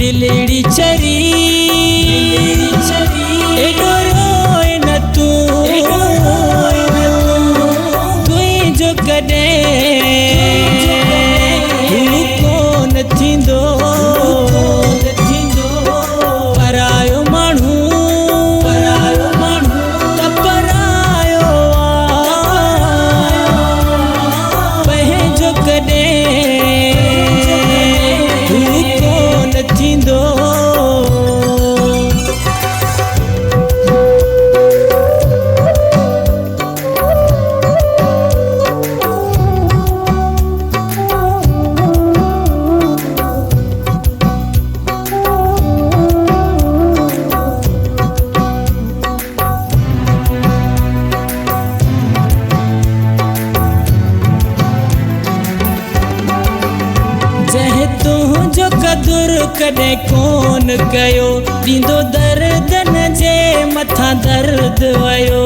दिलड़ी चरी एडो रोए न तू जो कदे कोन थींदो परायो माण्हू त परायो पंहिंजो कदे कोन थींदो। जंहिं तुंहिंजो क़दुरु कॾहिं कोन कयो ॾींदो दर्दन जे मथां दर्द वयो।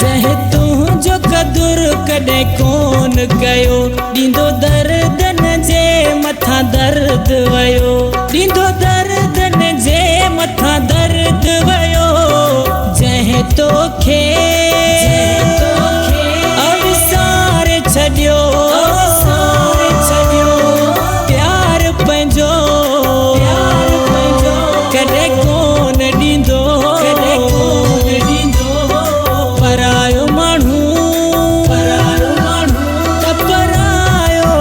जंहिं तुंहिंजो क़दुरु कॾहिं कोन कयो ॾींदो दर्दन जे मथां दर्द वयो। ॾींदो दर्दन जे मथां दर्द वयो। जंहिं तोखे छॾियो प्यार पंहिंजो कॾहिं कोन ॾींदो परायो माण्हू त परायो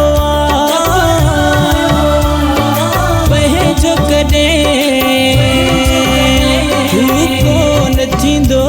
पंहिंजो कॾहिं कोन थींदो।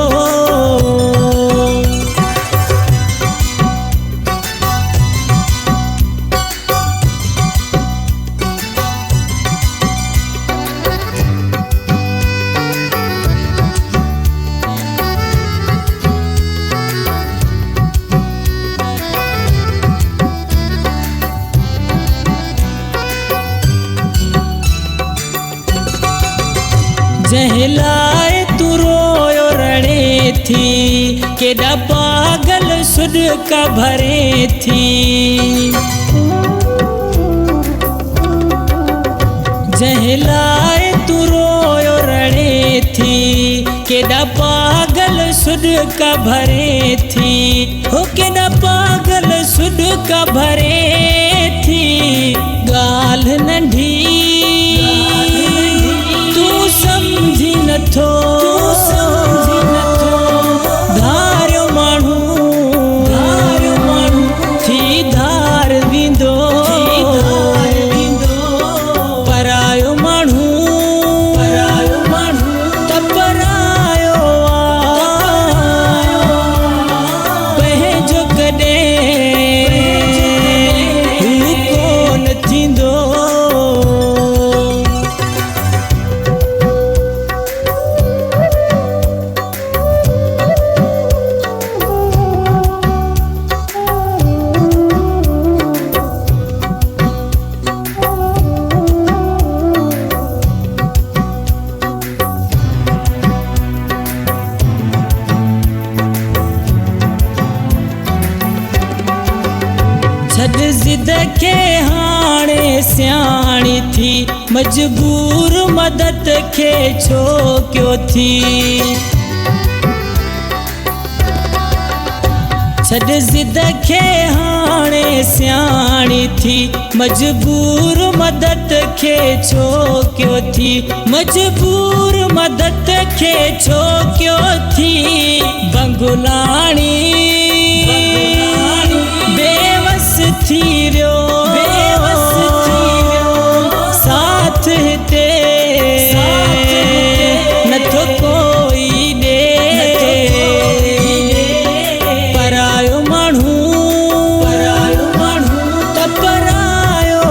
जंहिं लाइ तू रोयो रणे थी केॾा पागल सुॾका भरे थी। जंहिं लाइ तू रोयो रणे थी केॾा पागल सुॾका भरे थी। हो केॾा पागल सुॾका भरे थी। ॻाल्हि नंढी समझी नथो धारियो माण्हू थी धार वींदो परायो माण्हू त परायो पंहिंजो कॾहिं कोन थींदो। छॾ ज़िद खे हाणे सियाणी थी मजबूर मदद खे छो कयो थी। छॾ ज़िद खे हाणे सियाणी थी मजबूर मदद खे छो कयो थी। मजबूर मदद खे छो कयो थी। बंगुलाणी बेवस थी वियो साथ हिते नथो कोई ॾे परायो माण्हू त परायो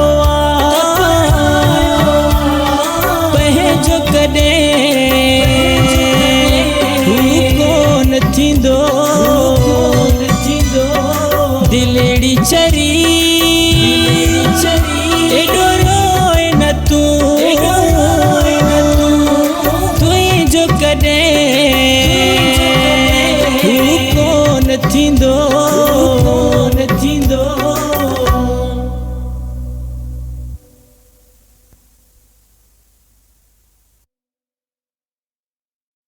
पंहिंजो कॾहिं कोन थींदो। दिलड़ी चरी एडो रोए न तू तुंहिंजो कॾहिं कोन थींदो।